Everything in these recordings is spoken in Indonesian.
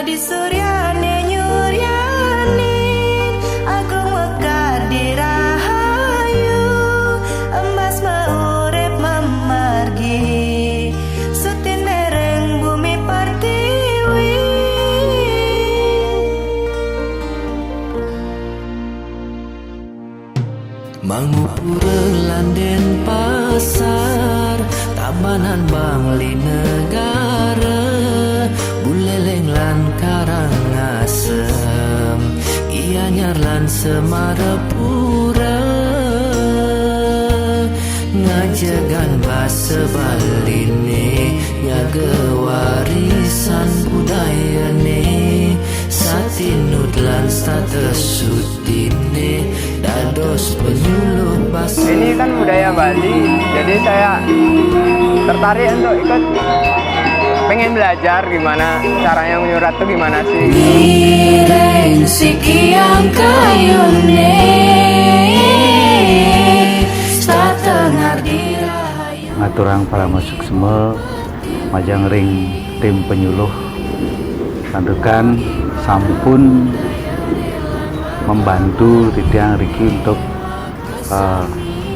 di suryane nyuryanin agung mekar dirahayu embas meurep memargi sutin dereng bumi pertiwi mangupura landen pasar tabanan bangli negara buleleng lan karangasem ianyar lan semarapura ngajagan basa baline nyaga warisan budayane satinud lan status sutine dados penyuluh basa. Ini kan budaya Bali, jadi saya tertarik untuk ikut, pengen belajar gimana caranya menyurat tuh gimana sih. Nireng sikiang kayune satengar dirahayu ngaturang para masuk semua majang ring tim penyuluh landukan sampun membantu Tidiang Riki untuk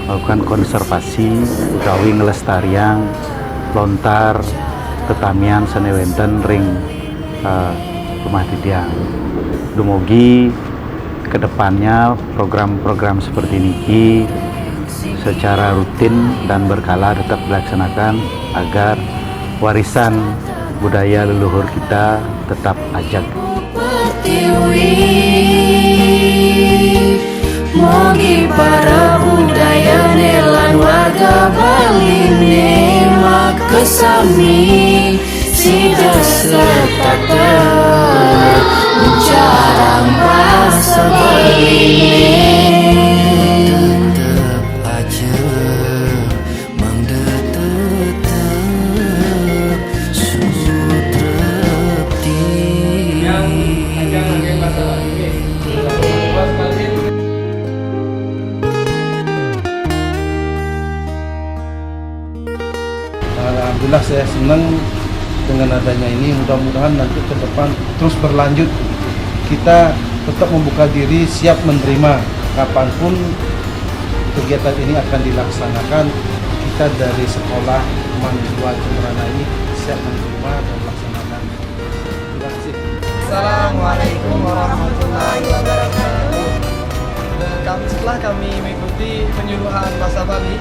melakukan konservasi utawi ngelestarian lontar tetamian senewenten ring rumah Tidiang. Dumugi kedepannya program-program seperti ini secara rutin dan berkala tetap dilaksanakan agar warisan budaya leluhur kita tetap ajak. Mogi para budaya nelan warga Bali nemak kesami sida serta mencarang bahasa Bali tetep aja mang tetep sutrepti Alhamdulillah saya senang dengan adanya ini, mudah-mudahan nanti ke depan terus berlanjut. Kita tetap membuka diri, siap menerima kapanpun kegiatan ini akan dilaksanakan. Kita dari sekolah Mandua Cemrana ini siap menerima dan melaksanakan. Terima kasih. Assalamualaikum warahmatullahi wabarakatuh. Setelah kami mengikuti penyuluhan bahasa Bali,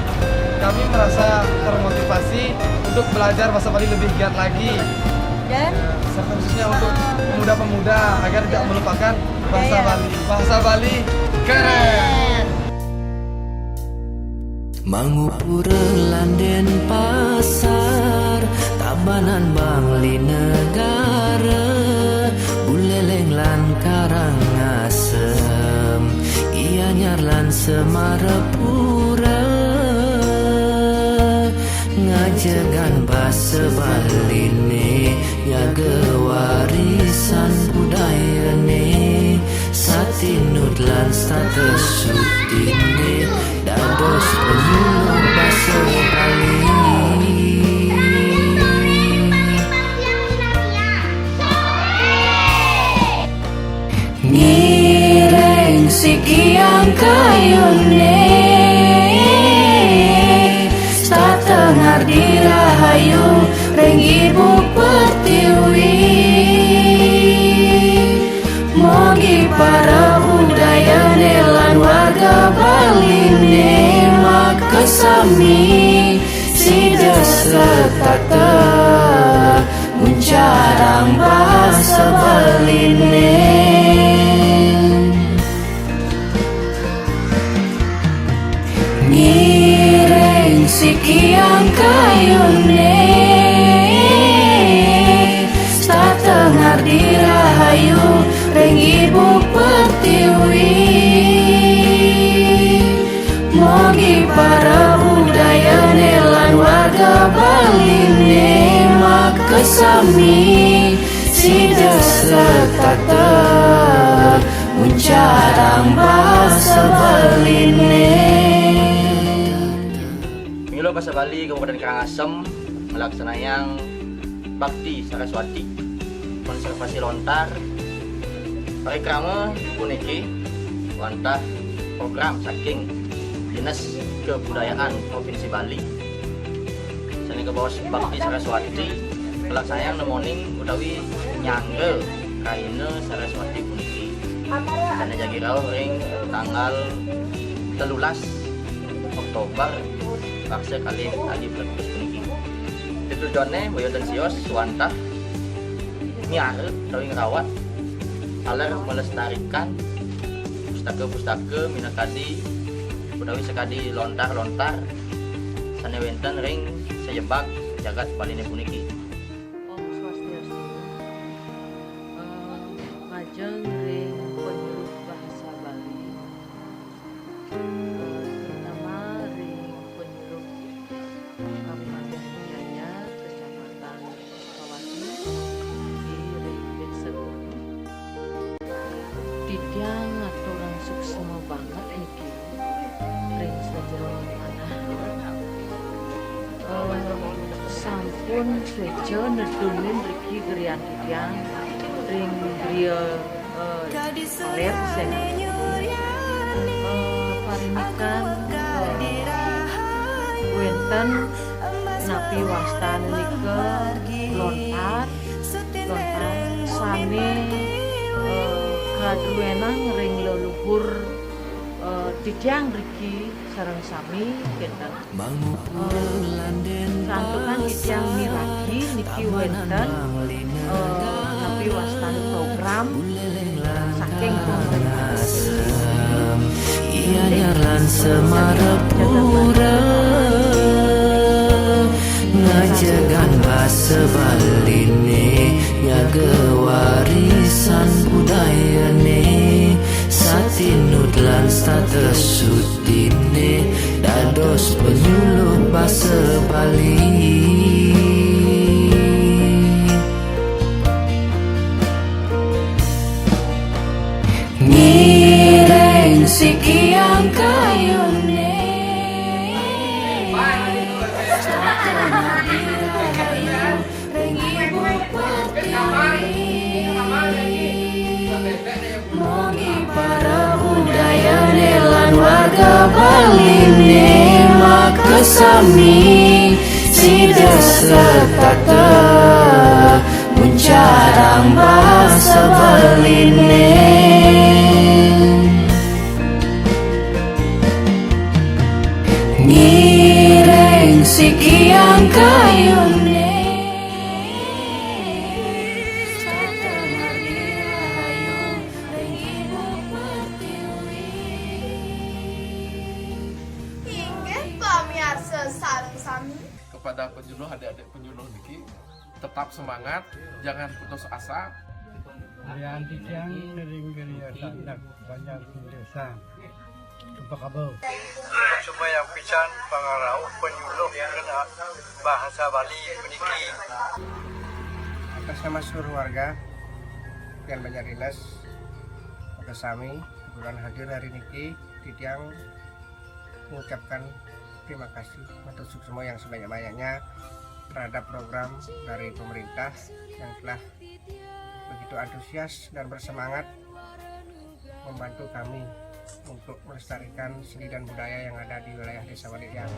kami merasa termotivasi untuk belajar bahasa Bali lebih giat lagi, dan khususnya untuk pemuda-pemuda agar tidak melupakan bahasa Bali. Bahasa Bali keren. Mangupura landen pasar tabanan bangli negara buleleng lan karangasem ianyar lan semarapura ngajagan basa baline nyaga warisan budayane satinud lan status sutine dados penyuluh basa Bali. Nireng sikiang kayune satengar dirahayu ring ibu pertiwi mogi para budaya nelan warga Bali nemak kesami sida serta mencarang bahasa Bali nireng sikiang kayune satengar dirahayu ring ibu pertiwi mogi para budaya nelan warga Bali nemak kesami sida serta mencarang bahasa Bali Penyuluh Bahasa Bali Kabupaten Karangasem melaksanakan bakti Saraswati. konservasi lontar parikrama puniki wantah program saking Dinas Kebudayaan Provinsi Bali sani Kebos Bakti Saraswati pelaksana nemoning utawi nyangge kaina Saraswati puniki dan jagirau ring tanggal 13 Oktober paksa kali tadi Blekus puniki tujuannya boyo dan sios wantah miare utawi ngerawat aler melestarikan pustaka-pustaka minakadi utawi sekadi lontar-lontar sanewenten ring sejebak jagat Bali puniki. Om Swastiastu. Majeng ring penyuluh bahasa Bali. Terutama ring penyuluh Kabupaten Jaya, Kecamatan Kawati di ring Desa Gunung. Tidiang aturan suksma banget niki. Ring sajeroan manah. Sampun sejo nedunin riki gerian tidiang ring griya kaler sen parinikan wenten napi wastan nika lontar sane kadruenang ring leluhur tidiang riki sareng sami kenten santukan tidiang miragi niki wenten napi wastan program saking Ianyarlan semarapura ngajagan bahasa Baline nyaga warisan budayane satinudlan status sutine dados penyuluh bahasa Bali. Ngireng sikiang kayune Mogi para budaya nelan warga Bali maka sami sida setata mencarang bahasa Bali ngireng sikiang kayune kepada penyuluh adik-adik penyuluh niki tetap semangat, jangan putus asa. Yang tiang sering geria sandak banyak desa apa kabar supaya pisan pangarau penyuluh kena bahasa Bali puniki atas nama seluruh warga yang banyak dinas pada sami kebetulan hadir hari niki tiang mengucapkan terima kasih untuk semua yang sebanyak-banyaknya terhadap program dari pemerintah yang telah begitu antusias dan bersemangat membantu kami untuk melestarikan seni dan budaya yang ada di wilayah Desa Walidiang.